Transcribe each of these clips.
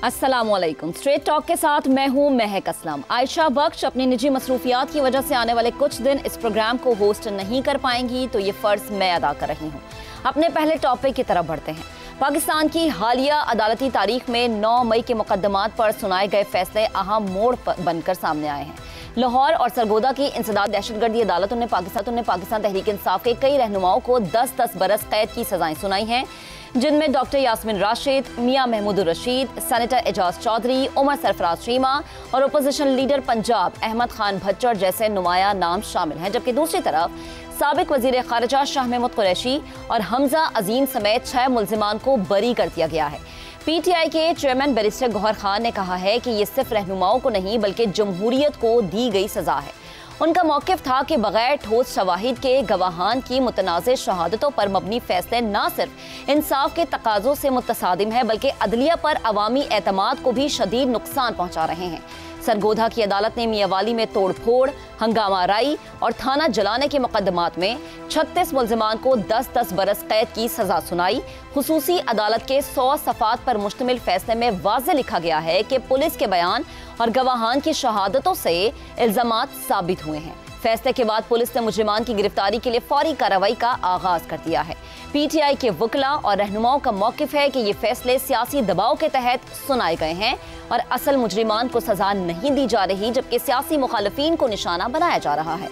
अस्सलामुअलैकुम। Straight talk के साथ मैं हूं महक असलम। आयशा बख्श अपनी निजी मसरूफियात की वजह से आने वाले कुछ दिन इस प्रोग्राम को होस्ट नहीं कर पाएंगी, तो ये फ़र्ज़ मैं अदा कर रही हूं। अपने पहले टॉपिक की तरफ बढ़ते हैं। पाकिस्तान की हालिया अदालती तारीख में 9 मई के मुकदमात पर सुनाए गए फैसले अहम मोड़ बनकर सामने आए हैं। लाहौर और सरगोदा की इंसदाद दहशतगर्दी अदालतों ने पाकिस्तान तहरीक इंसाफ के कई रहनुमाओं को 10-10 बरस कैद की सजाएं सुनाई हैं, जिनमें डॉक्टर यास्मीन राशिद, मियां महमूद रशीद, सेनेटर एजाज चौधरी, उमर सरफराज चीमा और अपोजिशन लीडर पंजाब अहमद खान भच्चर जैसे नुमाया नाम शामिल हैं। जबकि दूसरी तरफ साबिक वजीर खारजा शाह महमूद कुरैशी और हमजा अजीम समेत 6 मुल्जिमान को बरी कर दिया गया है। पीटीआई के चेयरमैन बैरिस्टर गौहर खान ने कहा है कि ये सिर्फ रहनुमाओं को नहीं बल्कि जमहूरियत को दी गई सजा है। उनका मौक़िफ़ था कि बगैर ठोस शवाहिद के गवाहान की मुतनाज़ शहादतों पर मबनी फैसले न सिर्फ इंसाफ के तकाज़ों से मुतसादिम है बल्कि अदलिया पर अवामी एतमाद को भी शदीद नुकसान पहुँचा रहे हैं। सरगोधा की अदालत ने मियांवाली में तोड़ फोड़, हंगामा राई और थाना जलाने के मुकदमात में 36 मुल्जिमान को 10-10 बरस कैद की सजा सुनाई। खुसूसी अदालत के 100 सफ़ात पर मुश्तमिल फैसले में वाज़े लिखा गया है कि पुलिस के बयान और गवाहान की शहादतों से इल्ज़ामात साबित हुए हैं। फैसले के बाद पुलिस ने मुजरिमान की गिरफ्तारी के लिए फौरी कार्रवाई का आगाज कर दिया है। पीटीआई के वकला और रहनुमाओं का मौक़िफ़ है कि ये फैसले सियासी दबाव के तहत सुनाए गए हैं और असल मुजरिमान को सजा नहीं दी जा रही, जबकि सियासी मुखालिफिन को निशाना बनाया जा रहा है।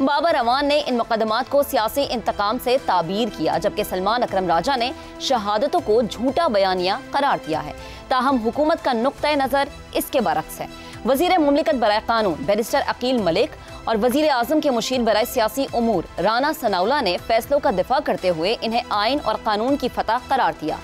बाबर अवान ने इन मुकदमात को सियासी इंतकाम से ताबीर किया, जबकि सलमान अकरम राजा ने शहादतों को झूठा बयानिया करार दिया है। ताहम हुकूमत का नुक्ता नज़र इसके बरक्स है। वज़ीर मुमलिकत बराए कानून बैरिस्टर अकील मलिक और वज़ीर आज़म के मुशीर बराए सियासी उमूर राना सनाउल्लाह ने फैसलों का दिफा करते हुए इन्हें आइन और कानून की फतह करार दिया।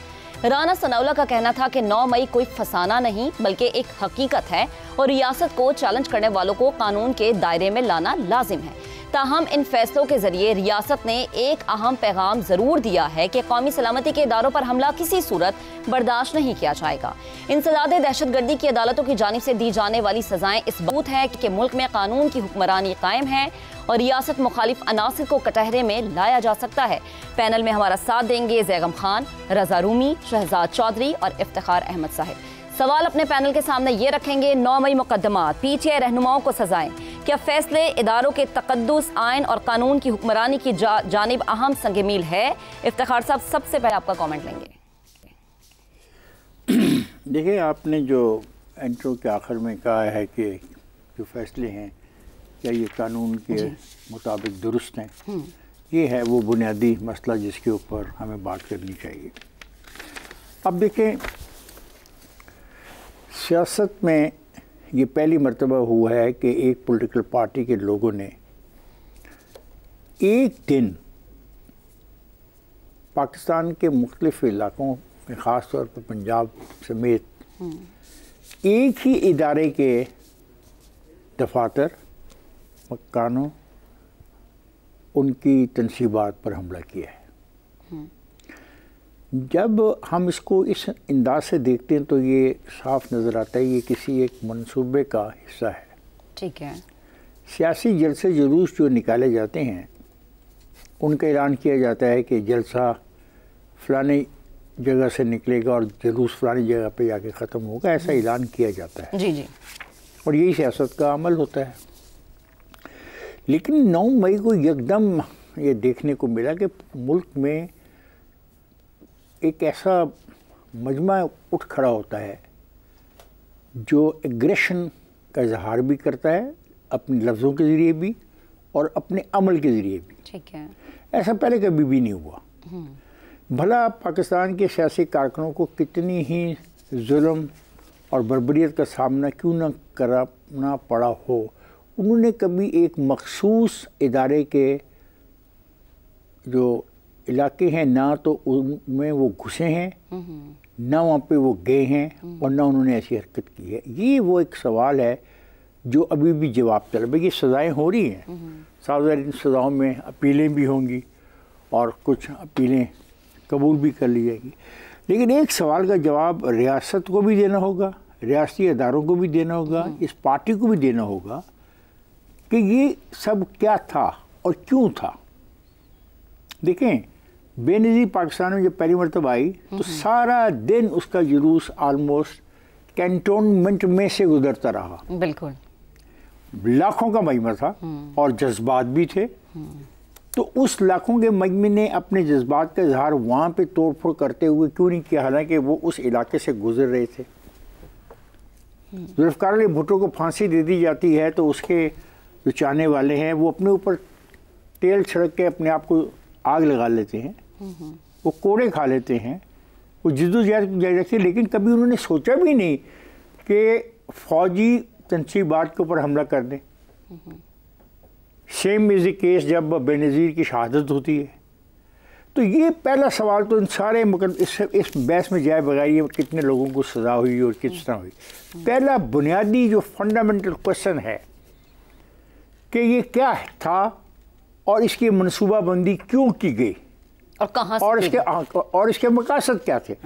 राना सनाउल्लाह का कहना था कि 9 मई कोई फसाना नहीं बल्कि एक हकीकत है और रियासत को चैलेंज करने वालों को कानून के दायरे में लाना लाजिम है। ताहम इन फैसलों के जरिए रियासत ने एक अहम पैगाम जरूर दिया है कि कौमी सलामती के इदारों पर हमला किसी सूरत बर्दाश्त नहीं किया जाएगा। इंसदाद दहशतगर्दी की अदालतों की जानिब से दी जाने वाली सजाएं इस बात है कि मुल्क में कानून की हुक्मरानी कायम है और रियासत मुखालिफ अनासिर को कटहरे में लाया जा सकता है। पैनल में हमारा साथ देंगे ज़ैगम खान, रजा रूमी, शहजाद चौधरी और इफ्तिखार अहमद साहिब। सवाल अपने पैनल के सामने ये रखेंगे, 9 मई मुकदमात, पीटीआई रहनुमाओं को सजाएं, क्या फैसले इदारों के तकद्दुस, आइन और कानून की हुक्मरानी की जानिब अहम संग मील है? इफ्तिखार साहब, सबसे पहले आपका कमेंट लेंगे। देखिए, आपने जो इंट्रो के आखिर में कहा है कि जो फैसले हैं क्या ये कानून के मुताबिक दुरुस्त हैं, ये है वो बुनियादी मसला जिसके ऊपर हमें बात करनी चाहिए। अब देखें, सियासत में ये पहली मर्तबा हुआ है कि एक पॉलिटिकल पार्टी के लोगों ने एक दिन पाकिस्तान के मुख्तलिफ इलाकों में, ख़ास तौर पर पंजाब समेत, एक ही इदारे के दफातर, मकानों, उनकी तनसीबात पर हमला किया है। जब हम इसको इस अंदाज से देखते हैं तो ये साफ नज़र आता है ये किसी एक मंसूबे का हिस्सा है। ठीक है। सियासी जलसे जुलूस जो निकाले जाते हैं उनका ऐलान किया जाता है कि जलसा फ़लानी जगह से निकलेगा और जुलूस फ़लानी जगह पे जाके ख़त्म होगा, ऐसा ऐलान किया जाता है। जी जी। और यही सियासत का अमल होता है। लेकिन 9 मई को एकदम ये देखने को मिला कि मुल्क में एक ऐसा मजमा उठ खड़ा होता है जो एग्रेशन का इजहार भी करता है, अपने लफ्ज़ों के ज़रिए भी और अपने अमल के ज़रिए भी। ठीक है। ऐसा पहले कभी भी नहीं हुआ। भला पाकिस्तान के सियासी कारकुनों को कितनी ही जुल्म और बर्बरियत का सामना क्यों न करना पड़ा हो, उन्होंने कभी एक मखसूस इदारे के जो इलाके हैं ना तो उनमें वो घुसे हैं, ना वहाँ पे वो गए हैं और ना उन्होंने ऐसी हरकत की है। ये वो एक सवाल है जो अभी भी जवाब तलब है। ये सज़ाएँ हो रही हैं, साथ इन सज़ाओं में अपीलें भी होंगी और कुछ अपीलें कबूल भी कर ली जाएगी। लेकिन एक सवाल का जवाब रियासत को भी देना होगा, रियासती अदारों को भी देना होगा, इस पार्टी को भी देना होगा कि ये सब क्या था और क्यों था। देखें, बेनज़ीर पाकिस्तान में जब पहली मरतबा आई तो सारा दिन उसका जुलूस ऑलमोस्ट कैंटोनमेंट में से गुजरता रहा। बिल्कुल। लाखों का मजमा था और जज्बात भी थे, तो उस लाखों के मजमे ने अपने जज्बात का इजहार वहाँ पे तोड़फोड़ करते हुए क्यों नहीं किया, हालांकि वो उस इलाके से गुजर रहे थे। जुल्फ़िकार अली भुट्टो को फांसी दे दी जाती है तो उसके जो चाहने वाले हैं वो अपने ऊपर तेल छिड़क के अपने आप को आग लगा लेते हैं, वो कोड़े खा लेते हैं, वो जिद्दोजहद जारी रखते हैं, लेकिन कभी उन्होंने सोचा भी नहीं कि फौजी तनसीबात के ऊपर हमला कर दें। सेम इज़ द केस जब बेनज़ीर की शहादत होती है। तो ये पहला सवाल तो इन सारे इस बहस में जाए बगैर ये कितने लोगों को सज़ा हुई और किस तरह हुई, पहला बुनियादी जो फंडामेंटल क्वेश्चन है कि ये क्या था और इसकी मनसूबाबंदी क्यों की गई और कहाँ से और इसके मकासद क्या थे।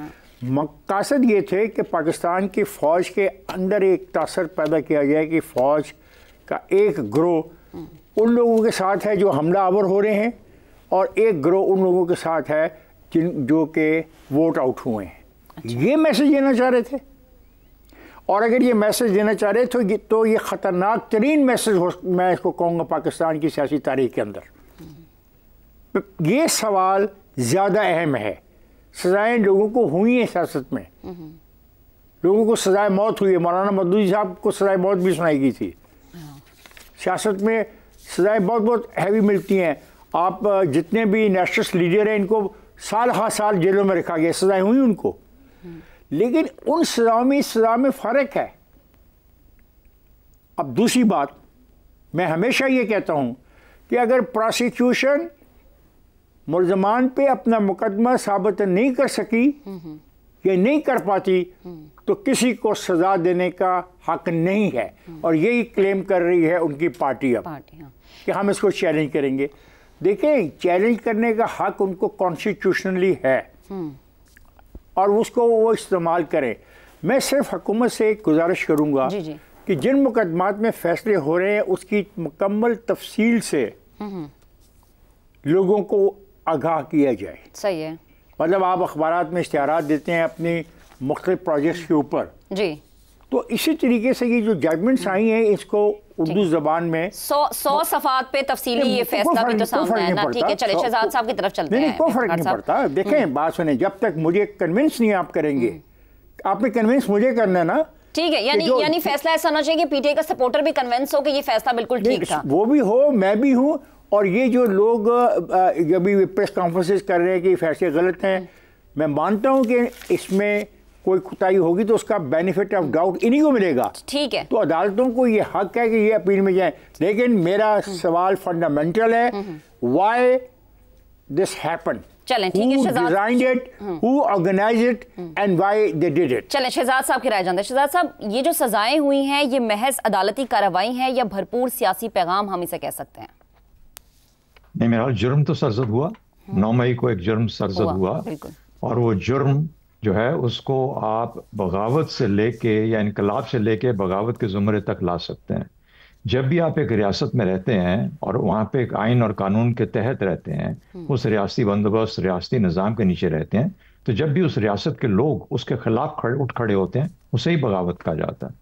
मकासद ये थे कि पाकिस्तान की फ़ौज के अंदर एक तासर पैदा किया जाए कि फ़ौज का एक गिरोह उन लोगों के साथ है जो हमला आवर हो रहे हैं और एक गिरोह उन लोगों के साथ है जो कि वोट आउट हुए हैं। अच्छा। ये मैसेज देना चाह रहे थे, और अगर ये मैसेज देना चाह रहे थे तो ये ख़तरनाक तरीन मैसेज हो, मैं इसको कहूँगा पाकिस्तान की सियासी तारीख के अंदर। ये सवाल ज़्यादा अहम है। सज़ाएँ लोगों को हुई हैं सियासत में, लोगों को सज़ाए मौत हुई है। मौलाना मौदूदी साहब को सज़ाए मौत भी सुनाई गई थी। सियासत में सज़ाएँ बहुत बहुत हैवी मिलती हैं। आप जितने भी नेशनलिस्ट लीडर हैं इनको साल हर साल जेलों में रखा गया, सज़ाएँ हुई उनको, लेकिन उन सज़ाओं में इस सज़ा में फ़र्क है। अब दूसरी बात, मैं हमेशा ये कहता हूँ कि अगर प्रोसिक्यूशन मुल्ज़मान पे अपना मुकदमा साबित नहीं कर सकी या नहीं कर पाती तो किसी को सज़ा देने का हक नहीं है, और यही क्लेम कर रही है उनकी पार्टी अब कि हम इसको चैलेंज करेंगे। देखें, चैलेंज करने का हक उनको कॉन्स्टिट्यूशनली है और उसको वो इस्तेमाल करें। मैं सिर्फ हुकूमत से एक गुजारिश करूँगा कि जिन मुकदमात में फ़ैसले हो रहे हैं उसकी मुकम्मल तफसील से लोगों को आगाह किया जाए। सही है। मतलब आप अखबारात में इश्तिहारात देते हैं अपनी मुख्तलिफ प्रोजेक्ट्स के ऊपर जी, तो इसी तरीके से ये जो जजमेंट्स आई हैं इसको उर्दू ज़बान में 100 सफ़ात पे तफसीली ये फैसला भी तो सामने है ना। ठीक है, चलिए शहजाद साहब की तरफ चलते हैं। नहीं, कोई फ़र्क नहीं पड़ता। देखें, बात सुने, जब तक मुझे कन्विंस नहीं आप करेंगे, आपने कन्विंस मुझे करना है ना। ठीक है, यानी फैसला ऐसा होना चाहिए कि पीटीआई का सपोर्टर भी कन्विंस हो कि ये फैसला बिल्कुल ठीक था। वो भी हो, मैं भी हूँ, और ये जो लोग अभी प्रेस कॉन्फ्रेंसेस कर रहे हैं कि फैसले गलत हैं, मैं मानता हूँ कि इसमें कोई कुताही होगी तो उसका बेनिफिट ऑफ डाउट इन्हीं को मिलेगा। ठीक है, तो अदालतों को ये हक है कि ये अपील में जाए। लेकिन मेरा सवाल फंडामेंटल है, व्हाई दिस हैपेंड, चलें ठीक है, designed it, who organized it and why they did it. चलें शहजाद साहब की राय जानते हैं। शहजाद साहब, ये जो सजाएं हुई हैं ये महज अदालती कार्रवाई है या भरपूर सियासी पैगाम हम इसे कह सकते हैं? नहीं, मेरा जुर्म तो सरजद हुआ, 9 मई को एक जुर्म सरजद हुआ, और वो जुर्म जो है उसको आप बगावत से लेके या इनकलाब से लेके बगावत के ज़ुमरे तक ला सकते हैं। जब भी आप एक रियासत में रहते हैं और वहाँ पे एक आइन और कानून के तहत रहते हैं, उस रियासती बंदोबस्त, रियासती निज़ाम के नीचे रहते हैं, तो जब भी उस रियासत के लोग उसके खिलाफ उठ खड़े होते हैं उसे ही बगावत कहा जाता है।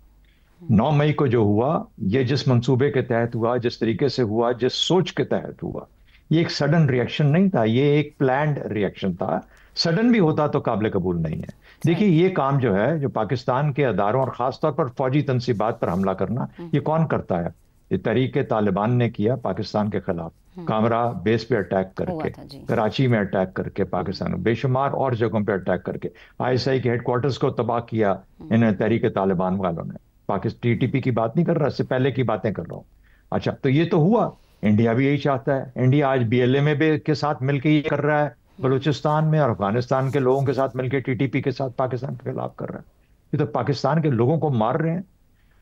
9 मई को जो हुआ, ये जिस मंसूबे के तहत हुआ, जिस तरीके से हुआ, जिस सोच के तहत हुआ, ये एक सडन रिएक्शन नहीं था, ये एक प्लान्ड रिएक्शन था। सडन भी होता तो काबिल कबूल नहीं है। देखिए, ये काम जो है, जो पाकिस्तान के अदारों और ख़ासतौर पर फौजी तनसीबात पर हमला करना, ये कौन करता है? ये तहरीक तालिबान ने किया पाकिस्तान के खिलाफ, कामरा बेस पे अटैक करके, कराची में अटैक करके, पाकिस्तान में बेशुमार और जगहों पे अटैक करके, ISI के हेडक्वार्टर्स को तबाह किया इन तहरीक तालिबान वालों ने। पाकिस्तान TTP की बात नहीं कर रहा, इससे पहले की बातें कर रहा हूँ। अच्छा, तो ये तो हुआ। इंडिया भी यही चाहता है। इंडिया आज BLA में भी के साथ मिलकर ये कर रहा है, बलूचिस्तान में और अफगानिस्तान के लोगों के साथ मिलकर TTP के साथ पाकिस्तान के खिलाफ कर रहा है। ये तो पाकिस्तान के लोगों को मार रहे हैं।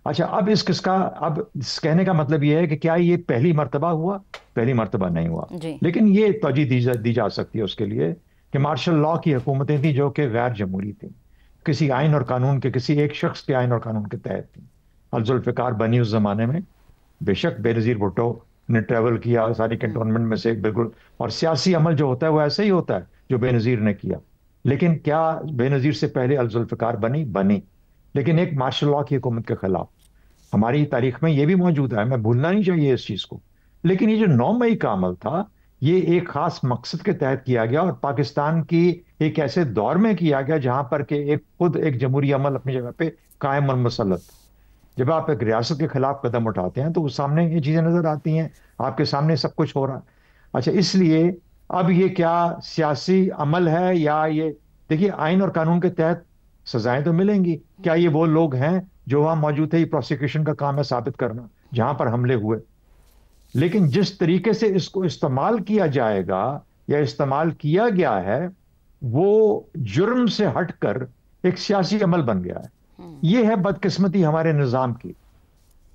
अच्छा, अब अब इस कहने का मतलब ये है कि क्या ये पहली मर्तबा हुआ? पहली मर्तबा नहीं हुआ, लेकिन ये तवज्जो दी जा सकती है उसके लिए कि मार्शल लॉ की हुकूमतें थी जो कि गैर जमहूरी थी, किसी आइन और कानून के, किसी एक शख्स के आइन और कानून के तहत थी। जुल्फ़िकार बनी उस जमाने में, बेशक बेनज़ीर भुट्टो ने ट्रैवल किया सारी कैंटोनमेंट में से, बिल्कुल, और सियासी अमल जो होता है वो ऐसे ही होता है जो बेनज़ीर ने किया। लेकिन क्या बेनज़ीर से पहले जुल्फ़िकार बनी? लेकिन एक मार्शल लॉ की हुकूमत के खिलाफ। हमारी तारीख में ये भी मौजूद है, हमें भूलना नहीं चाहिए इस चीज को। लेकिन ये जो 9 मई का अमल था, ये एक खास मकसद के तहत किया गया और पाकिस्तान की एक ऐसे दौर में किया गया जहां पर के एक खुद एक जमहूरी अमल अपनी जगह पे कायम और मुसल्लत। जब आप एक रियासत के खिलाफ कदम उठाते हैं तो उस सामने ये चीजें नजर आती हैं, आपके सामने सब कुछ हो रहा है। अच्छा, इसलिए अब ये क्या सियासी अमल है या ये, देखिए आइन और कानून के तहत सजाएं तो मिलेंगी। क्या ये वो लोग हैं जो वहां मौजूद थे? प्रोसिक्यूशन का काम है साबित करना जहां पर हमले हुए। लेकिन जिस तरीके से इसको इस्तेमाल किया जाएगा या इस्तेमाल किया गया है, वो जुर्म से हटकर एक सियासी अमल बन गया है। ये है बदकिस्मती हमारे निजाम की।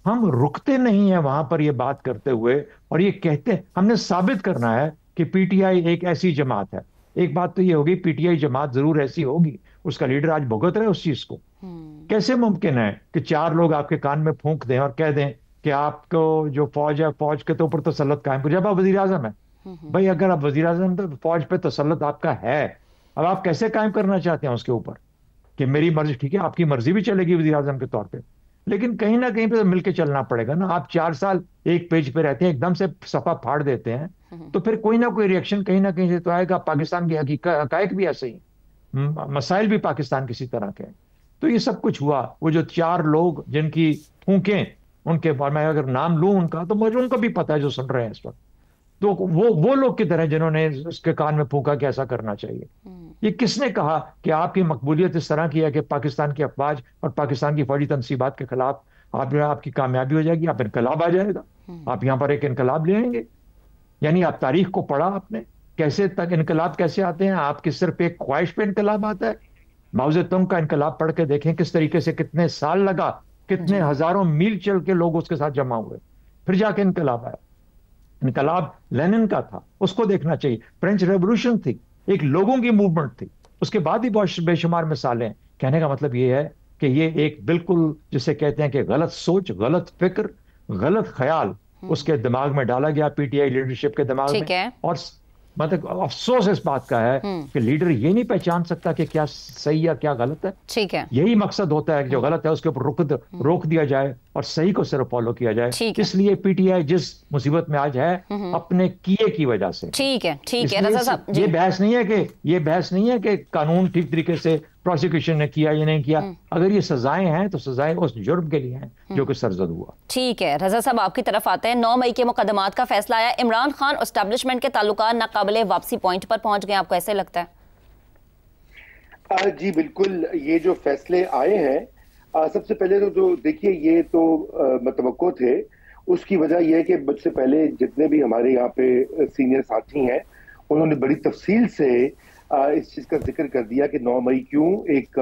हम रुकते नहीं हैं वहां पर ये बात करते हुए और ये कहते हमने साबित करना है कि पीटीआई एक ऐसी जमात है। एक बात तो ये होगी, पीटीआई जमात जरूर ऐसी होगी, उसका लीडर आज भुगत रहे उस चीज को। कैसे मुमकिन है कि 4 लोग आपके कान में फूंक दें और कह दें कि आपको जो फौज है, फौज के तो ऊपर तसल्लुत कायम करो, जब आप वजीर आजम है। भाई अगर आप वजीर आजम तो फौज पे तसल्लुत आपका है, अब आप कैसे कायम करना चाहते हैं उसके ऊपर? कि मेरी मर्जी, ठीक है आपकी मर्जी भी चलेगी वजीर आजम के तौर पे, लेकिन कहीं ना कहीं पे तो मिलके चलना पड़ेगा ना। आप 4 साल एक पेज पे रहते हैं, एकदम से सफा फाड़ देते हैं, तो फिर कोई ना कोई रिएक्शन कहीं ना कहीं से तो आएगा। पाकिस्तान की हकीकत भी ऐसे ही, मसाइल भी पाकिस्तान किसी तरह के हैं। तो ये सब कुछ हुआ। वो जो 4 लोग जिनकी फूंकें, उनके बारे में अगर नाम लूं उनका, तो मुझे उनको भी पता है जो सुन रहे हैं इस वक्त। तो वो लोग की तरह जिन्होंने उसके कान में फूंका कि ऐसा करना चाहिए। ये किसने कहा कि आपकी मकबूलियत इस तरह की है कि पाकिस्तान की अफवाज और पाकिस्तान की फौजी तनसीबात के खिलाफ आपकी कामयाबी हो जाएगी, आप इनकलाब आ जाएगा, आप यहां पर एक इनकलाब ले आएंगे? यानी आप तारीख को पढ़ा आपने, कैसे तक इनकलाब कैसे आते हैं? आपकी सिर्फ एक ख्वाहिश पे इनकलाब आता है? माओ तुंग का इनकलाब पढ़ के देखें किस तरीके से, कितने साल लगा, कितने हजारों मील चल के लोग उसके साथ जमा हुए, फिर जाके इनकलाब आया। इनकलाब लेनिन का था, उसको देखना चाहिए। फ्रेंच रेवोल्यूशन थी, एक लोगों की मूवमेंट थी, उसके बाद ही बहुत बेशुमार मिसालें। कहने का मतलब ये है कि ये एक बिल्कुल जिसे कहते हैं कि गलत सोच, गलत फिक्र, गलत ख्याल उसके दिमाग में डाला गया, पीटीआई लीडरशिप के दिमाग में। और मतलब अफसोस इस बात का है कि लीडर ये नहीं पहचान सकता कि क्या सही है क्या गलत है। ठीक है, यही मकसद होता है कि जो गलत है उसके ऊपर रोक दिया जाए और सही को सिर्फ फॉलो किया जाए। इसलिए पीटीआई जिस मुसीबत में आज है, अपने किए की वजह से। ठीक है, ठीक है रजा साहब, ये बहस नहीं है कि कानून ठीक तरीके से प्रोसिक्यूशन ने किया या नहीं किया। अगर ये सजाएं हैं तो सजाएं उस जुर्म के लिए हैं जो कि सरजद हुआ। ठीक है, रजा साहब आपकी तरफ आते हैं। 9 मई के मुकदमात का फैसला आया, इमरान खान एस्टेब्लिशमेंट के ताल्लुकात नाकाबिले वापसी पॉइंट पर पहुंच गए, आपको ऐसे लगता है? जी बिल्कुल, ये जो फैसले आए हैं, सबसे पहले तो जो देखिए, ये तो मतवक्को थे। उसकी वजह यह है कि मुझसे पहले जितने भी हमारे यहाँ पे सीनियर साथी हैं, उन्होंने बड़ी तफसील से इस चीज का जिक्र कर दिया कि 9 मई क्यों एक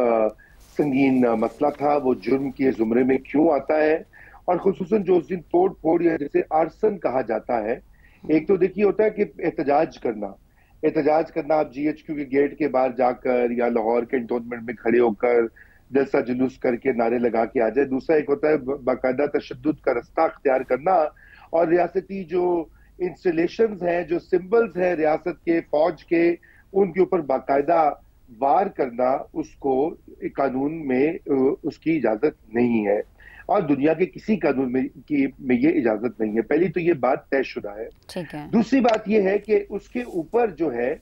संगीन मसला था, वो जुर्म के जुमरे में क्यों आता है, और खुसूसन जो उस दिन तोड़ फोड़ या जिसे आर्सन कहा जाता है। एक तो देखिए होता है कि एहतजाज करना, आप जीएचक्यू के गेट के बाहर जाकर या लाहौर कैंटोनमेंट में खड़े होकर जलसा जुलूस करके नारे लगा के आ जाए। दूसरा एक होता है बाकायदा तशद्दुद का रास्ता अख्तियार करना और रियासती जो इंस्टॉलेशंस हैं, जो सिंबल्स हैं रियासत के, फौज के, उनके ऊपर बाकायदा वार करना, उसको कानून में उसकी इजाजत नहीं है और दुनिया के किसी कानून में ये इजाजत नहीं है। पहली तो ये बात तयशुदा है। ठीक है। दूसरी बात ये है कि उसके ऊपर जो है,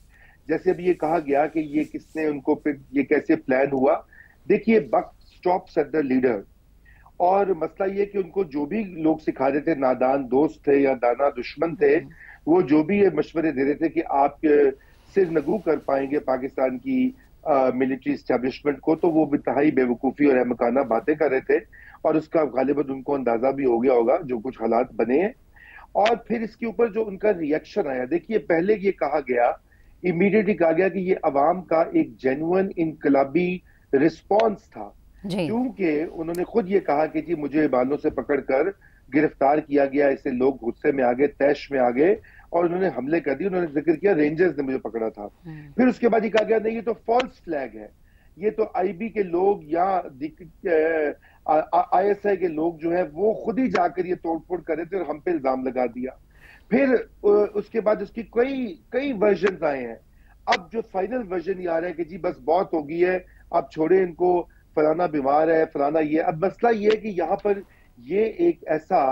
जैसे अभी ये कहा गया कि ये किसने उनको, फिर ये कैसे प्लान हुआ। देखिए, buck stops at the leader, और मसला ये कि उनको जो भी लोग सिखा रहे थे, नादान दोस्त थे या दाना दुश्मन थे, वो जो भी ये मशवरे दे रहे थे कि आप सिर नगू कर पाएंगे पाकिस्तान की मिलिट्री एस्टेब्लिशमेंट को, तो वो इंतहाई बेवकूफ़ी और अहमकाना बातें कर रहे थे और उसका गालिबन उनको अंदाजा भी हो गया होगा जो कुछ हालात बने हैं। और फिर इसके ऊपर जो उनका रिएक्शन आया, देखिए पहले ये कहा गया, इमीडिएटली कहा गया कि ये अवाम का एक जेन्युइन इनकलाबी रिस्पॉन्स था, क्योंकि उन्होंने खुद ये कहा कि जी मुझे बालों से पकड़कर गिरफ्तार किया गया, इससे लोग गुस्से में आ गए, तैश में आ गए और उन्होंने हमले कर दिए। उन्होंने जिक्र किया रेंजर्स ने मुझे पकड़ा था। फिर उसके बाद ये कहा गया नहीं, ये तो फॉल्स फ्लैग है, ये तो आईबी के लोग या आईएसआई के लोग जो है वो खुद ही जाकर ये तोड़फोड़ कर रहे थे और हम पे इल्जाम लगा दिया। फिर उसके बाद उसकी कई वर्जन आए हैं। अब जो फाइनल वर्जन ये आ रहा है कि जी बस बहुत हो गई है, अब छोड़े इनको, फलाना बीमार है, फलाना ये। अब मसला ये है कि यहाँ पर ये एक ऐसा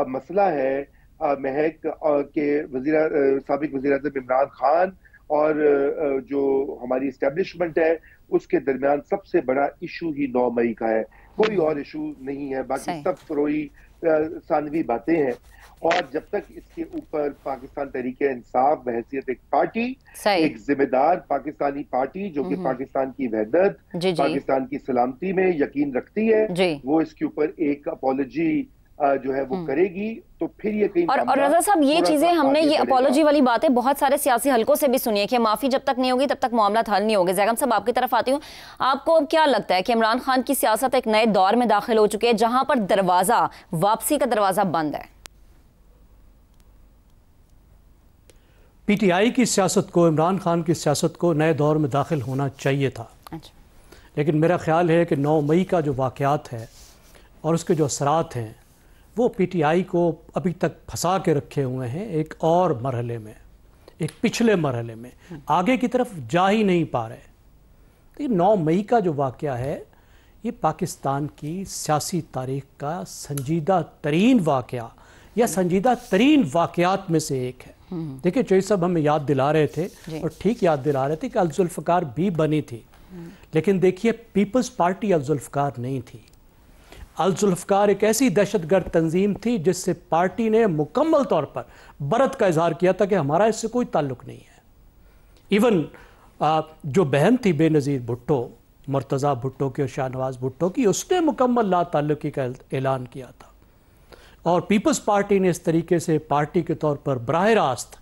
मसला है महक के साबिक वज़ीर-ए-आज़म इमरान खान और जो हमारी इस्टेब्लिशमेंट है उसके दरमियान सबसे बड़ा इशू ही 9 मई का है, कोई और इशू नहीं है। बाकी सब फरोई सानवी बातें हैं। और जब तक इसके ऊपर पाकिस्तान तहरीके इंसाफ बहैसियत एक पार्टी, एक जिम्मेदार पाकिस्तानी पार्टी जो कि पाकिस्तान की वहदत, पाकिस्तान की सलामती में यकीन रखती है, वो इसके ऊपर एक अपॉलॉजी जो है वो करेगी, तो फिर ये कहीं और रजा साहब ये चीजें हमने ये अपॉलॉजी वाली बातें बहुत सारे सियासी हलकों से भी सुनी है कि माफी जब तक नहीं होगी तब तक मामला हल नहीं होगा। जैगम साहब आपकी तरफ आती हूँ, आपको क्या लगता है कि इमरान खान की सियासत एक नए दौर में दाखिल हो चुकी है जहां पर दरवाजा वापसी का दरवाजा बंद है? पीटीआई की सियासत को, इमरान खान की सियासत को नए दौर में दाखिल होना चाहिए था। लेकिन मेरा ख्याल है कि 9 मई का जो वाक़यात है और उसके जो असरात हैं वो पीटीआई को अभी तक फंसा के रखे हुए हैं एक और मरहले में, एक पिछले मरहले में, आगे की तरफ जा ही नहीं पा रहे। तो ये 9 मई का जो वाक़या है ये पाकिस्तान की सियासी तारीख़ का संजीदा तरीन वाक़या या संजीदा तरीन वाक़यात में से एक है। देखिए चौधरी साहब हमें याद दिला रहे थे और ठीक याद दिला रहे थे कि अल-जुल्फ़िकार भी बनी थी, लेकिन देखिए पीपल्स पार्टी अल-जुल्फ़िकार नहीं थी। अल-जुल्फ़िकार एक ऐसी दहशतगर्द तंजीम थी जिससे पार्टी ने मुकम्मल तौर पर बरत का इजहार किया था कि हमारा इससे कोई ताल्लुक़ नहीं है। इवन जो बहन थी बेनज़ीर भुट्टो, मुर्तज़ा भुट्टो की और शाहनवाज़ भुट्टो की, उसने मुकम्मल ला ताल्लुक़ी का ऐलान किया था। और पीपल्स पार्टी ने इस तरीके से पार्टी के तौर पर बराह रास्त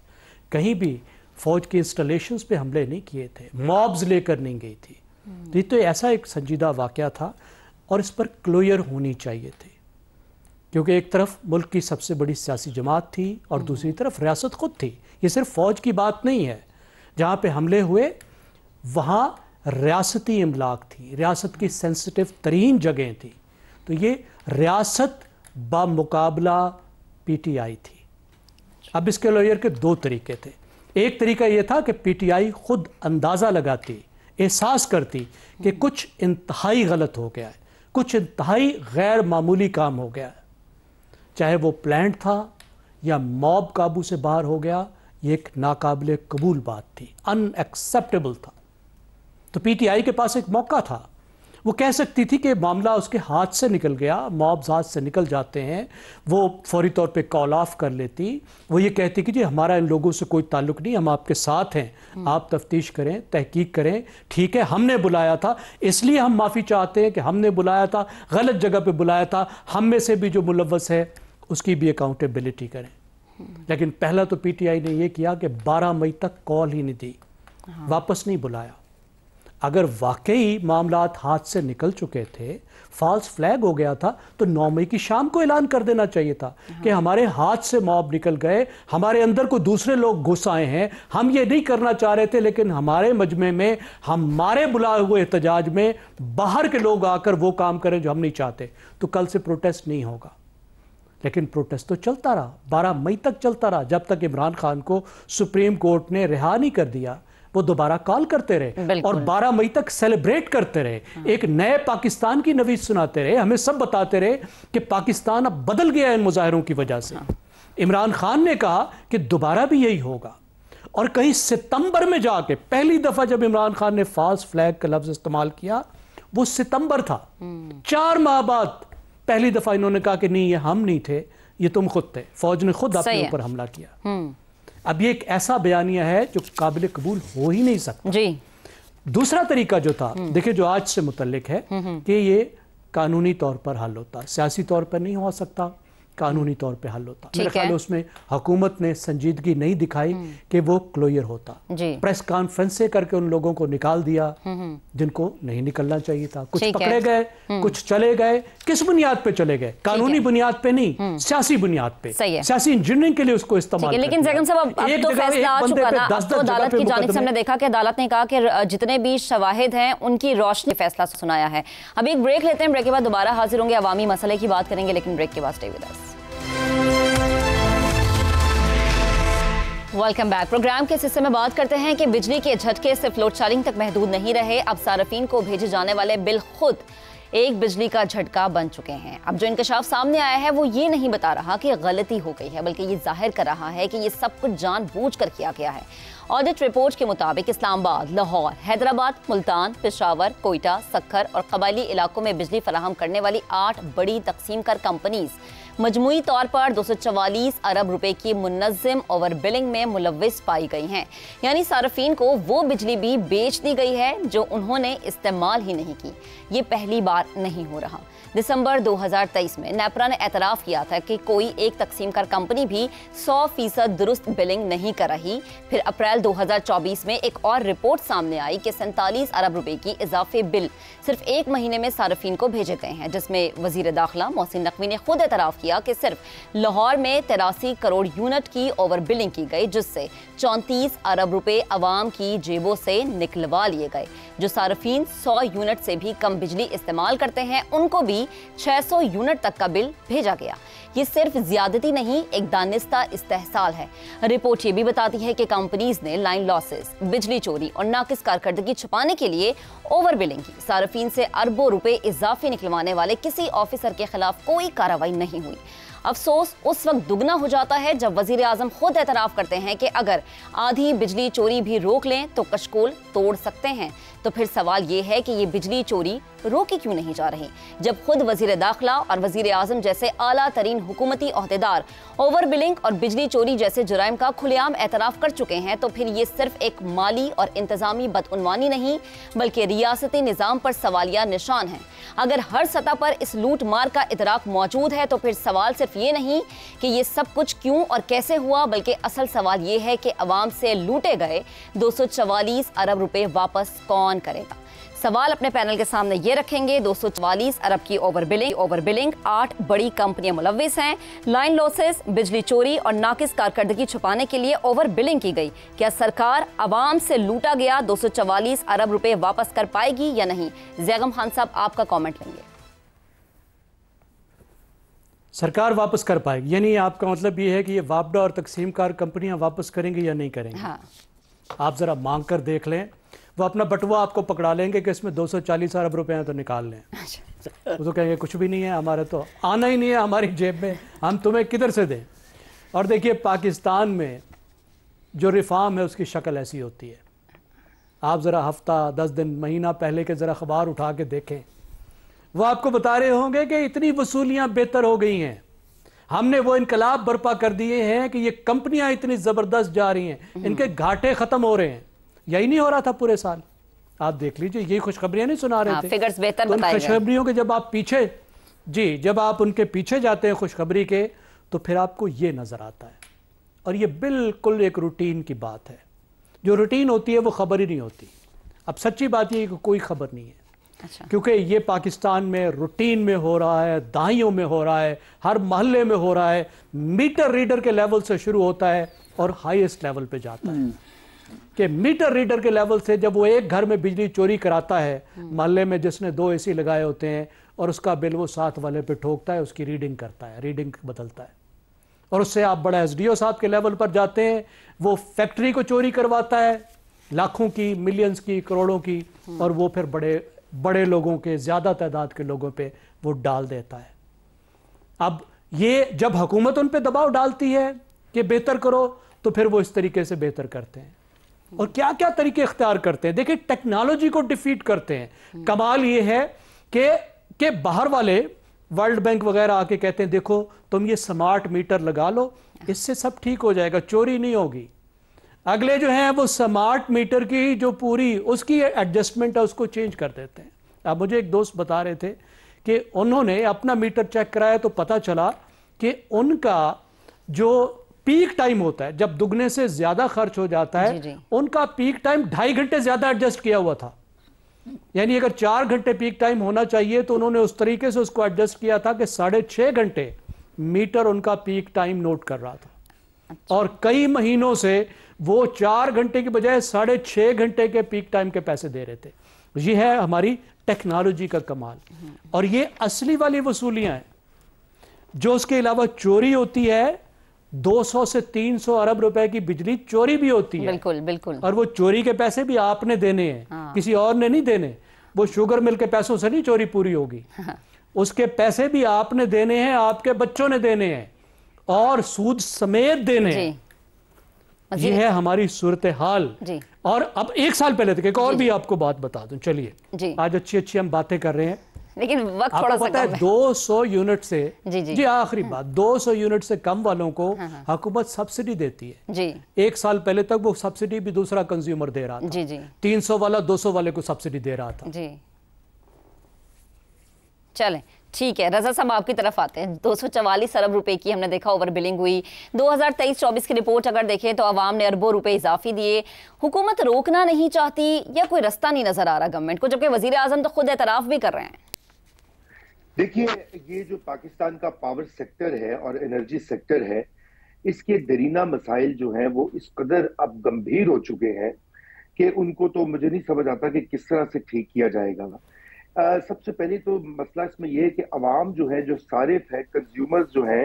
कहीं भी फ़ौज के इंस्टॉलेशंस पे हमले नहीं किए थे, मॉब्स लेकर नहीं गई थी। तो ये तो ऐसा एक संजीदा वाक़या था और इस पर क्लोजर होनी चाहिए थी, क्योंकि एक तरफ मुल्क की सबसे बड़ी सियासी जमात थी और दूसरी तरफ रियासत खुद थी। ये सिर्फ फ़ौज की बात नहीं है, जहाँ पे हमले हुए वहाँ रियासती इमलाक थी, रियासत की सेंसिटिव तरीन जगह थी। तो ये रियासत बामुकाबला पीटीआई थी। अब इसके लॉयर के 2 तरीके थे। एक तरीका ये था कि पीटीआई खुद अंदाज़ा लगाती, एहसास करती कि कुछ इंतहाई गलत हो गया है, कुछ इंतहाई गैर मामूली काम हो गया है, चाहे वो प्लान्ड था या मॉब काबू से बाहर हो गया, ये एक नाकाबिले कबूल बात थी, अनएक्सेप्टेबल था। तो पीटीआई के पास एक मौका था, वो कह सकती थी कि मामला उसके हाथ से निकल गया, मॉब्स हाथ से निकल जाते हैं, वो फौरी तौर पे कॉल ऑफ कर लेती, वो ये कहती कि जी हमारा इन लोगों से कोई ताल्लुक नहीं, हम आपके साथ हैं, आप तफ्तीश करें, तहकीक करें, ठीक है हमने बुलाया था इसलिए हम माफ़ी चाहते हैं कि हमने बुलाया था, गलत जगह पे बुलाया था, हम में से भी जो मुलव्वस है उसकी भी अकाउंटेबिलिटी करें। लेकिन पहला तो पीटीआई ने यह किया कि 12 मई तक कॉल ही नहीं दी, वापस नहीं बुलाया। अगर वाकई मामलात हाथ से निकल चुके थे, फॉल्स फ्लैग हो गया था, तो 9 मई की शाम को ऐलान कर देना चाहिए था कि हमारे हाथ से मॉब निकल गए, हमारे अंदर को दूसरे लोग घुस आए हैं, हम ये नहीं करना चाह रहे थे, लेकिन हमारे मजमे में, हमारे बुलाए हुए एहतजाज में बाहर के लोग आकर वो काम करें जो हम नहीं चाहते, तो कल से प्रोटेस्ट नहीं होगा। लेकिन प्रोटेस्ट तो चलता रहा, 12 मई तक चलता रहा, जब तक इमरान खान को सुप्रीम कोर्ट ने रिहा नहीं कर दिया। वो दोबारा कॉल करते रहे और 12 मई तक सेलिब्रेट करते रहे, एक नए पाकिस्तान की नवीद सुनाते रहे, हमें सब बताते रहे कि पाकिस्तान अब बदल गया है इन मुजाहिरों की वजह से। इमरान खान ने कहा कि दोबारा भी यही होगा, और कहीं सितंबर में जाके पहली दफा जब इमरान खान ने फॉल्स फ्लैग का लफ्ज इस्तेमाल किया वो सितंबर था, 4 माह बाद पहली दफा इन्होंने कहा कि नहीं ये हम नहीं थे, ये तुम खुद थे, फौज ने खुद अपने ऊपर हमला किया। अब ये एक ऐसा बयानिया है जो काबिल कबूल हो ही नहीं सकता जी। दूसरा तरीका जो था, देखिए जो आज से मुतल्लिक है कि ये कानूनी तौर पर हल होता, सियासी तौर पर नहीं हो सकता, कानूनी तौर पे हल होता। मेरे ख्याल उसमें हुकूमत ने संजीदगी नहीं दिखाई कि वो क्लोजर होता। प्रेस कॉन्फ्रेंस से करके उन लोगों को निकाल दिया जिनको नहीं निकलना चाहिए था, कुछ पकड़े गए, कुछ चले गए। किस बुनियाद पे चले गए? कानूनी बुनियाद पे नहीं, सियासी बुनियाद पे, सियासी इंजीनियरिंग के लिए उसको इस्तेमाल। लेकिन जैगम साहब अब तो फैसला आ चुका ना, अब तो अदालत की जानिब से हमने देखा कि अदालत ने कहा कि जितने भी शवाहिद हैं उनकी रोशनी फैसला सुनाया है। अभी एक ब्रेक लेते हैं, ब्रेक के बाद दोबारा हाजिर होंगे, अवामी मसले की बात करेंगे, लेकिन ब्रेक के बाद stay with us. Welcome back. Program के इस हिस्से में बात करते हैं कि बिजली के झटके सिर्फ लोड शेडिंग तक महदूद नहीं रहे, अब सार्फिन को भेजे जाने वाले बिल खुद एक बिजली का झटका बन चुके हैं। अब जो इंकशाफ सामने आया है वो ये नहीं बता रहा कि गलती हो गई है, बल्कि ये जाहिर कर रहा है कि ये सब कुछ जानबूझकर किया गया है। ऑडिट रिपोर्ट के मुताबिक इस्लामाबाद, लाहौर, हैदराबाद, मुल्तान, पेशावर, कोयटा, सक्खर और कबायली इलाकों में बिजली फराहम करने वाली 8 बड़ी तकसीमकार कंपनीज मजमूई तौर पर 244 अरब रुपए की मुनज़्ज़म ओवर बिलिंग में मुलव्विस पाई गई हैं। यानी सार्फिन को वो बिजली भी बेच दी गई है जो उन्होंने इस्तेमाल ही नहीं की। ये पहली बार नहीं हो रहा। दिसंबर 2023 में नेपरा ने एतराफ़ किया था कि कोई एक तकसीमकार कंपनी भी 100% दुरुस्त बिलिंग नहीं कर रही। फिर अप्रैल 2024 में एक और रिपोर्ट सामने आई कि 47 अरब रुपए की इजाफे बिल सिर्फ एक महीने में सार्फिन को भेजे गए हैं, जिसमें वजीर दाखिला मोहसिन नकवी ने खुद एतराफ़ किया कि सिर्फ लाहौर में 83 करोड़ यूनिट की ओवर बिलिंग की गई, जिससे 34 अरब रुपए अवाम की जेबों से निकलवा लिए गए। जो सार्फिन 100 यूनिट से भी कम बिजली इस्तेमाल करते हैं उनको भी 600 यूनिट तक का बिल भेजा गया। ये सिर्फ ज्यादती नहीं, एक दानिस्ता इस्तेहसाल है। रिपोर्ट ये भी बताती है कि कंपनीज ने लाइन लॉसेस, बिजली चोरी और नाकिस कारकर्दगी छुपाने के लिए ओवर बिलिंग की। सार्फिन से अरबों रुपए इजाफी निकलवाने वाले किसी ऑफिसर के खिलाफ कोई कार्रवाई नहीं हुई। अफसोस उस वक्त दुगना हो जाता है जब वजीर आजम खुद एतराफ़ करते हैं कि अगर आधी बिजली चोरी भी रोक लें तो कशकोल तोड़ सकते हैं। तो फिर सवाल ये है कि ये बिजली चोरी रोकी क्यों नहीं जा रही? जब खुद वजीर दाखिला और वजीर आजम जैसे आला तरीन हुकूमती ओहदेदार ओवर बिलिंग और बिजली चोरी जैसे जुराइम का खुलेआम एतराफ़ कर चुके हैं, तो फिर ये सिर्फ एक माली और इंतजामी बदउनवानी नहीं बल्कि रियासती निज़ाम पर सवालिया निशान है। अगर हर सतह पर इस लूट मार का इदराक मौजूद है तो फिर सवाल सिर्फ ये नहीं कि ये सब कुछ क्यों और कैसे हुआ, बल्कि असल सवाल ये है कि अवाम से लूटे गए 244 अरब रुपए वापस कौन करेगा। सवाल अपने पैनल के सामने ये रखेंगे। 244 अरब की ओवर बिलिंग 8 बड़ी कंपनियां मुलव्विस हैं। लाइन लॉसेस, बिजली चोरी और नाकिस कारकर्दगी छुपाने के लिए ओवर बिलिंग की गई। क्या सरकार अवाम से लूटा गया 244 अरब रुपए वापस कर पाएगी या नहीं? ज़ैगम खान साहब, आपका कॉमेंट लेंगे। सरकार वापस कर पाएगी, यानी आपका मतलब ये है कि ये वापडा और तकसीमकार कंपनियां वापस करेंगी या नहीं करेंगी? हाँ। आप जरा मांग कर देख लें, वो अपना बटुआ आपको पकड़ा लेंगे कि इसमें 240 अरब रुपए हैं तो निकाल लें। वो तो कहेंगे कुछ भी नहीं है, हमारे तो आना ही नहीं है हमारी जेब में, हम तुम्हें किधर से दें। और देखिए पाकिस्तान में जो रिफॉर्म है उसकी शक्ल ऐसी होती है। आप ज़रा हफ्ता 10 दिन महीना पहले के ज़रा अखबार उठा के देखें, वो आपको बता रहे होंगे कि इतनी वसूलियाँ बेहतर हो गई हैं, हमने वो इनकलाब बर्पा कर दिए हैं कि ये कंपनियां इतनी ज़बरदस्त जा रही हैं, इनके घाटे ख़त्म हो रहे हैं। यही नहीं हो रहा था पूरे साल। आप देख लीजिए, ये खुशखबरियां नहीं सुना रहे थे, फिगर्स बेहतर तो खुशखबरियों के जब आप पीछे जब आप उनके पीछे जाते हैं खुशखबरी के, तो फिर आपको ये नज़र आता है। और ये बिल्कुल एक रूटीन की बात है। जो रूटीन होती है वो खबर ही नहीं होती। अब सच्ची बात ये है कि कोई खबर नहीं है। अच्छा। क्योंकि ये पाकिस्तान में रूटीन में हो रहा है, दाइयों में हो रहा है, हर मोहल्ले में हो रहा है। मीटर रीडर के लेवल से शुरू होता है और हाईएस्ट लेवल पे जाता है कि मीटर रीडर के लेवल से जब वो एक घर में बिजली चोरी कराता है, मोहल्ले में जिसने 2 एसी लगाए होते हैं, और उसका बिल वो साथ वाले पे ठोकता है, उसकी रीडिंग करता है, रीडिंग बदलता है। और उससे आप बड़ा एसडीओ साहब के लेवल पर जाते हैं, वो फैक्ट्री को चोरी करवाता है, लाखों की, मिलियंस की, करोड़ों की, और वो फिर बड़े लोगों के, ज़्यादा तादाद के लोगों पे वो डाल देता है। अब ये जब हुकूमत उन पे दबाव डालती है कि बेहतर करो, तो फिर वो इस तरीके से बेहतर करते हैं। और क्या क्या तरीके इख्तियार करते हैं, देखिए टेक्नोलॉजी को डिफीट करते हैं। कमाल ये है कि बाहर वाले वर्ल्ड बैंक वगैरह आके कहते हैं देखो तुम ये स्मार्ट मीटर लगा लो, इससे सब ठीक हो जाएगा, चोरी नहीं होगी। अगले जो हैं वो स्मार्ट मीटर की जो पूरी उसकी एडजस्टमेंट है उसको चेंज कर देते हैं। अब मुझे एक दोस्त बता रहे थे कि उन्होंने अपना मीटर चेक कराया तो पता चला कि उनका जो पीक टाइम होता है, जब दुगने से ज्यादा खर्च हो जाता है, जी। उनका पीक टाइम 2.5 घंटे ज्यादा एडजस्ट किया हुआ था। यानी अगर 4 घंटे पीक टाइम होना चाहिए तो उन्होंने उस तरीके से उसको एडजस्ट किया था कि 6.5 घंटे मीटर उनका पीक टाइम नोट कर रहा था। अच्छा। और कई महीनों से वो 4 घंटे की बजाय 6.5 घंटे के पीक टाइम के पैसे दे रहे थे। ये है हमारी टेक्नोलॉजी का कमाल। और ये असली वाली वसूलियां हैं। जो उसके अलावा चोरी होती है 200 से 300 अरब रुपए की बिजली चोरी भी होती है। बिल्कुल बिल्कुल। और वो चोरी के पैसे भी आपने देने हैं। हाँ। किसी और ने नहीं देने। वो शुगर मिल के पैसों से नहीं चोरी पूरी होगी। हाँ। उसके पैसे भी आपने देने हैं, आपके बच्चों ने देने हैं, और सूद समेत देने हैं। ये है हमारी सूरत हाल। और अब 1 साल पहले तक एक और भी आपको बात बता दूं। चलिए, आज अच्छी अच्छी हम बातें कर रहे हैं, लेकिन वक्त थोड़ा सा पता है 200 यूनिट से जी आखिरी बात, 200 यूनिट से कम वालों को हुकूमत सब्सिडी देती है जी। 1 साल पहले तक वो सब्सिडी भी दूसरा कंज्यूमर दे रहा था जी। 300 वाला 200 वाले को सब्सिडी दे रहा था जी। चलें, ठीक है, रजा साहब आपकी तरफ आते हैं। 244 अरब रुपए की हमने देखा ओवर बिलिंग हुई। 2023-24 की रिपोर्ट अगर देखें तो आवाम ने अरबों रुपए इजाफी दिए। हुकूमत रोकना नहीं चाहती या कोई रास्ता नहीं नजर आ रहा गवर्नमेंट को, जबकि वजीर आजम तो खुद एतराफ भी कर रहे हैं। देखिए, ये जो पाकिस्तान का पावर सेक्टर है और एनर्जी सेक्टर है, इसके दरीना मसाइल जो हैं वो इस कदर अब गंभीर हो चुके हैं कि उनको तो मुझे नहीं समझ आता कि किस तरह से ठीक किया जाएगा। सबसे पहले तो मसला इसमें यह है कि अवाम जो है, जो सारिफ है, कंज्यूमर्स जो है,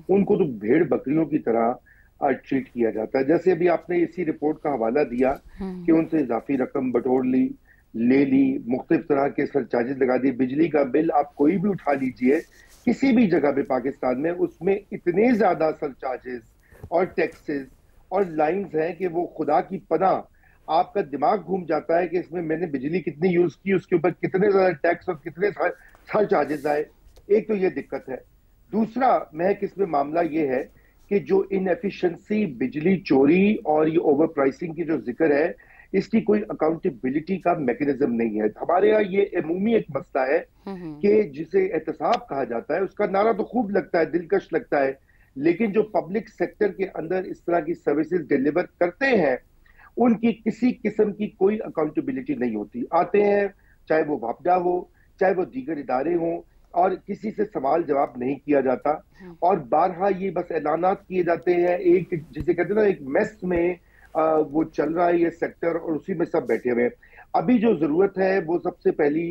उनको तो भेड़ बकरियों की तरह ट्रीट किया जाता है। जैसे अभी आपने इसी रिपोर्ट का हवाला दिया कि उनसे इजाफी रकम बटोर ली, ले ली, मुख्तलिफ तरह के सरचार्जेस लगा दिए। बिजली का बिल आप कोई भी उठा लीजिए किसी भी जगह पे पाकिस्तान में, उसमें इतने ज्यादा सरचार्जेस और टैक्सेस और लाइंस हैं कि वो खुदा की पनाह, आपका दिमाग घूम जाता है कि इसमें मैंने बिजली कितनी यूज की, उसके ऊपर कितने ज्यादा टैक्स और कितने सरचार्जेस आए। एक तो ये दिक्कत है। दूसरा महक इसमें मामला ये है कि जो इनएफिशिएंसी, बिजली चोरी और ये ओवर प्राइसिंग की जो जिक्र है, इसकी कोई अकाउंटेबिलिटी का मैकेनिज्म नहीं है। हमारे यहाँ ये अमूमी एक मसला है कि जिसे एहतसाब कहा जाता है, उसका नारा तो खूब लगता है, दिलकश लगता है, लेकिन जो पब्लिक सेक्टर के अंदर इस तरह की सर्विसेज डिलीवर करते हैं उनकी किसी किस्म की कोई अकाउंटेबिलिटी नहीं होती। आते हैं, चाहे वो वापडा हो, चाहे वो दीगर इदारे हों, और किसी से सवाल जवाब नहीं किया जाता। और बारहा ये बस ऐलानात किए जाते हैं, एक जिसे कहते हैं ना, एक मेस में वो चल रहा है ये सेक्टर और उसी में सब बैठे हुए हैं। अभी जो जरूरत है वो सबसे पहली,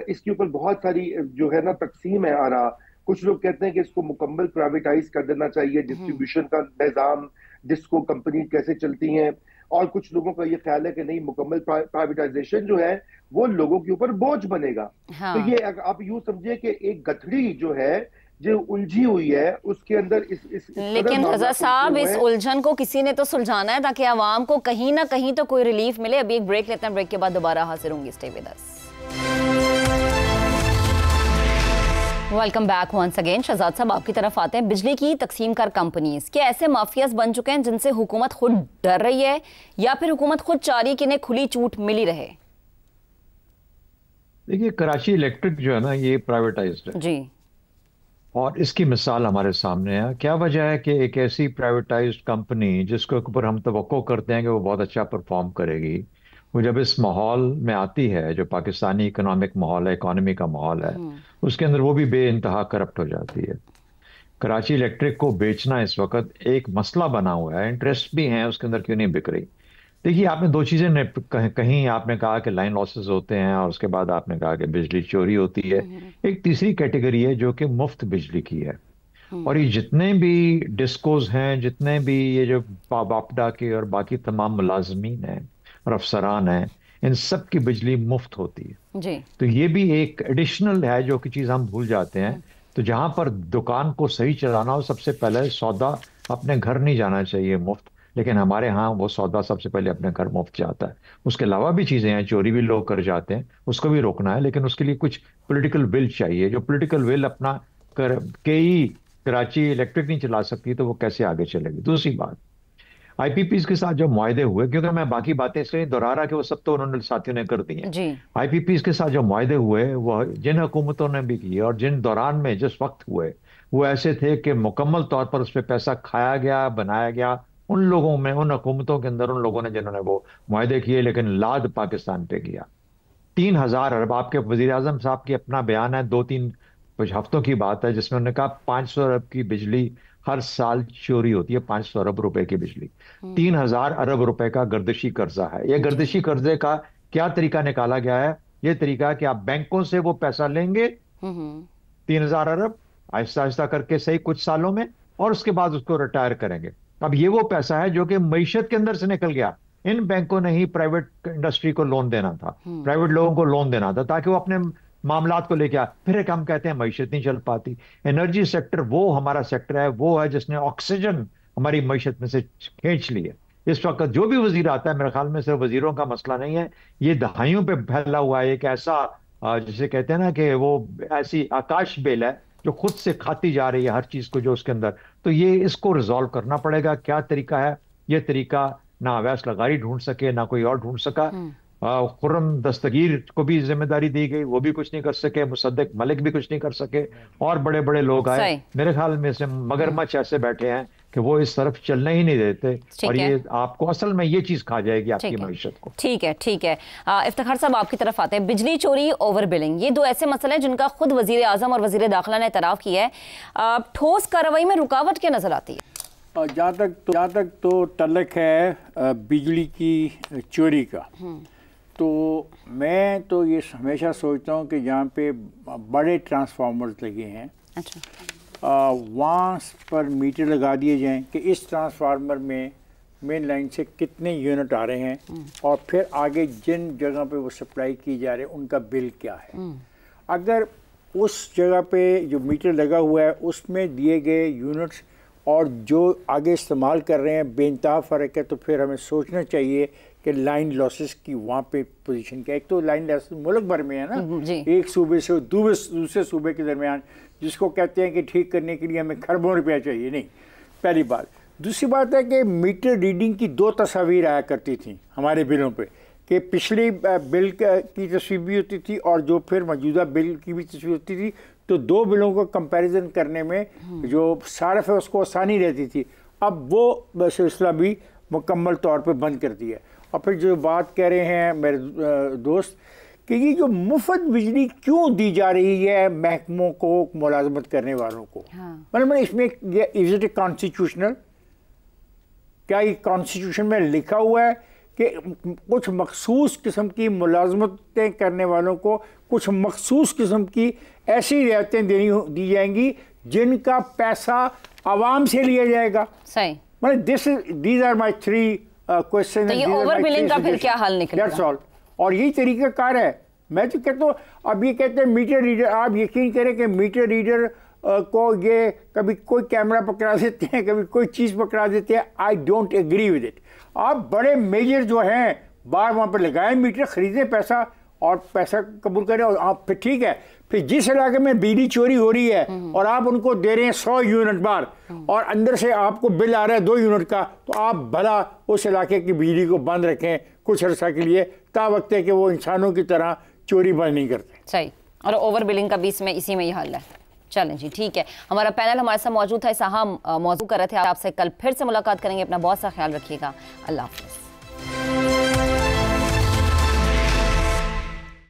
इसके ऊपर बहुत सारी जो है ना तकसीम है आ रहा। कुछ लोग कहते हैं कि इसको मुकम्मल प्राइवेटाइज कर देना चाहिए, डिस्ट्रीब्यूशन का निजाम, जिसको कंपनी कैसे चलती हैं। और कुछ लोगों का ये ख्याल है कि नहीं, मुकम्मल प्राइवेटाइजेशन जो है वो लोगों के ऊपर बोझ बनेगा। हाँ। तो ये आप यूं समझिए कि एक गठड़ी जो है जो उलझी हुई है, उसके अंदर इस लेकिन रजा साहब, इस उलझन को किसी ने तो सुलझाना है ताकि आवाम को कहीं ना कहीं तो कोई रिलीफ मिले। अभी एक ब्रेक लेते हैं, ब्रेक के बाद दोबारा हाजिर होंगी। Stay with us. Welcome back once again. Shahzad साहब आपकी तरफ आते हैं। बिजली की तकसीम कर कंपनीज क्या ऐसे माफियाज बन चुके हैं जिनसे हुकूमत खुद डर रही है, या फिर हुकूमत खुद चाह रही है कि इन्हें खुली छूट मिली रहे? देखिए, कराची इलेक्ट्रिक जो है ना, ये प्राइवेटाइज्ड है जी, और इसकी मिसाल हमारे सामने है। क्या वजह है कि एक ऐसी प्राइवेटाइज्ड कंपनी जिसके ऊपर हम तवक्को करते हैं कि वो बहुत अच्छा परफॉर्म करेगी, वो जब इस माहौल में आती है जो पाकिस्तानी इकोनॉमिक माहौल है, इकोनॉमी का माहौल है, उसके अंदर वो भी बेइंतहा करप्ट हो जाती है। कराची इलेक्ट्रिक को बेचना इस वक्त एक मसला बना हुआ है। इंटरेस्ट भी हैं उसके अंदर, क्यों नहीं बिक रही। देखिए, आपने दो चीजें कहीं आपने कहा कि लाइन लॉसेस होते हैं, और उसके बाद आपने कहा कि बिजली चोरी होती है। एक तीसरी कैटेगरी है जो कि मुफ्त बिजली की है। और ये जितने भी डिस्कोज हैं, जितने भी ये जो वापडा के और बाकी तमाम मुलाजमीन हैं और अफसरान हैं, इन सब की बिजली मुफ्त होती है जी। तो ये भी एक एडिशनल है जो कि चीज़ हम भूल जाते हैं। तो जहां पर दुकान को सही चलाना हो, सबसे पहले सौदा अपने घर नहीं जाना चाहिए मुफ्त, लेकिन हमारे यहाँ वो सौदा सबसे पहले अपने घर मुफ्त जाता है। उसके अलावा भी चीज़ें हैं, चोरी भी लोग कर जाते हैं, उसको भी रोकना है, लेकिन उसके लिए कुछ पॉलिटिकल विल चाहिए। जो पॉलिटिकल विल अपना कर के ही कराची इलेक्ट्रिक नहीं चला सकती, तो वो कैसे आगे चलेगी। दूसरी बात, आईपीपीज के साथ जो मुआहदे हुए, क्योंकि मैं बाकी बातें इसलिए दोहरा रहा कि वो सब तो उन्होंने साथियों ने कर दी हैं। आईपीपीज के साथ जो मुआहदे हुए वो जिन हुकूमतों ने भी किए, और जिन दौरान में जिस वक्त हुए, वो ऐसे थे कि मुकम्मल तौर पर उस पर पैसा खाया गया, बनाया गया उन लोगों में, उन हुकूमतों के अंदर, उन लोगों ने जिन्होंने वो मुआहदे किए, लेकिन लाद पाकिस्तान पे किया। 3000 अरब, आपके वजीर आजम साहब की अपना बयान है, 2-3 कुछ हफ्तों की बात है, जिसमें उन्होंने कहा 500 अरब की बिजली हर साल चोरी होती है, 500 अरब रुपए की बिजली। 3000 अरब रुपए का गर्दिशी कर्जा है। ये गर्दिशी कर्जे का क्या तरीका निकाला गया है? ये तरीका है कि आप बैंकों से वो पैसा लेंगे 3000 अरब, आहिस्ता आहिस्ता करके सही कुछ सालों में, और उसके बाद उसको रिटायर करेंगे। अब ये वो पैसा है जो कि मईशत के अंदर से निकल गया। इन बैंकों ने ही प्राइवेट इंडस्ट्री को लोन देना था, प्राइवेट लोगों को लोन देना था, ताकि वो अपने मामलात को लेके आ। फिर एक हम कहते हैं मईशत नहीं चल पाती। एनर्जी सेक्टर वो हमारा सेक्टर है, वो है जिसने ऑक्सीजन हमारी मईशत में से खींच ली है। इस वक्त जो भी वजीर आता है, मेरे ख्याल में सिर्फ वजीरों का मसला नहीं है, ये दहाइयों पे फैला हुआ है एक ऐसा जिसे कहते हैं ना कि वो ऐसी आकाश बेल है जो खुद से खाती जा रही है हर चीज को जो उसके अंदर। तो ये इसको रिजॉल्व करना पड़ेगा। क्या तरीका है? ये तरीका ना अवैस लगारी ढूंढ सके, ना कोई और ढूंढ सका। खुर्रम दस्तगीर को भी जिम्मेदारी दी गई, वो भी कुछ नहीं कर सके। मुसद्दिक मलिक भी कुछ नहीं कर सके, और बड़े बड़े लोग आए। मेरे ख्याल में से मगरमच्छ ऐसे बैठे हैं कि वो इस तरफ चलने ही नहीं देते, और ये आपको असल में ये चीज खा जाएगी आपकी मईशत को। ठीक है, ठीक है। इफ्तिखार साहब आपकी तरफ आते हैं। बिजली चोरी, ओवर बिलिंग, ये दो ऐसे मसले हैं जिनका खुद वजीर आजम और वजीर दाखिला ने एतराफ़ किया है। ठोस कार्रवाई में रुकावट क्या नजर आती है? जहाँ तक तो तल्लक है बिजली की चोरी का, तो मैं तो ये हमेशा सोचता हूँ कि जहाँ पे बड़े ट्रांसफार्मर्स लगे हैं, अच्छा, वहाँ पर मीटर लगा दिए जाएं कि इस ट्रांसफार्मर में मेन लाइन से कितने यूनिट आ रहे हैं, और फिर आगे जिन जगह पे वो सप्लाई की जा रहे हैं उनका बिल क्या है। अगर उस जगह पे जो मीटर लगा हुआ है उसमें दिए गए यूनिट्स और जो आगे इस्तेमाल कर रहे हैं बेइंतहा फ़र्क है, तो फिर हमें सोचना चाहिए कि लाइन लॉसेस की वहाँ पे पोजीशन क्या है। एक तो लाइन लॉसेस मुल्क भर में है ना, एक सूबे से दूसरे सूबे के दरमियान, जिसको कहते हैं कि ठीक करने के लिए हमें खरबों रुपया चाहिए। नहीं, पहली बात। दूसरी बात है कि मीटर रीडिंग की दो तस्वीर आया करती थी हमारे बिलों पे, कि पिछली बिल की तस्वीर भी होती थी और जो फिर मौजूदा बिल की भी तस्वीर होती थी। तो दो बिलों को कंपैरिजन करने में जो सारफ है उसको आसानी रहती थी। अब वो सिलसिला भी मुकम्मल तौर पे बंद कर दिया। और फिर जो बात कह रहे हैं मेरे दोस्त कि ये जो मुफ्त बिजली क्यों दी जा रही है महकमों को, मुलाजमत करने वालों को, मतलब इसमें इज इट ए कॉन्स्टिट्यूशनल? क्या ये कॉन्स्टिट्यूशन में लिखा हुआ है कि कुछ मखसूस किस्म की मुलाजमतें करने वालों को कुछ मखसूस किस्म की ऐसी रियायतें दी जाएंगी जिनका पैसा आवाम से लिया जाएगा? सही, मतलब these are my three question. तो ये ओवर बिलिंग का फिर क्या हल निकलेगा? That's all. और यही तरीका कार है। मैं तो कहता हूँ, अब ये कहते हैं मीटर रीडर, आप यकीन करें कि मीटर रीडर को ये कभी कोई कैमरा पकड़ा देते हैं, कभी कोई चीज़ पकड़ा देते हैं। I don't agree with it. आप बड़े मेजर जो हैं बाहर वहाँ पर लगाएं मीटर, खरीदें पैसा और पैसा कबूल करें, और आप फिर ठीक है। फिर जिस इलाके में बिजली चोरी हो रही है और आप उनको दे रहे हैं 100 यूनिट बार और अंदर से आपको बिल आ रहा है 2 यूनिट का, तो आप भला उस इलाके की बिजली को बंद रखें कुछ अर्सा के लिए, ता वक्त है कि वो इंसानों की तरह चोरी बंद नहीं करते। सही। और ओवर बिलिंग का भी इसमें इसी में ये हल है। चलें जी, ठीक है। हमारा पैनल हमारे साथ मौजूद था, इस अहम मौजू कर रहे थे। आपसे कल फिर से मुलाकात करेंगे। अपना बहुत सा ख्याल रखिएगा। अल्लाह हाफ़िज़।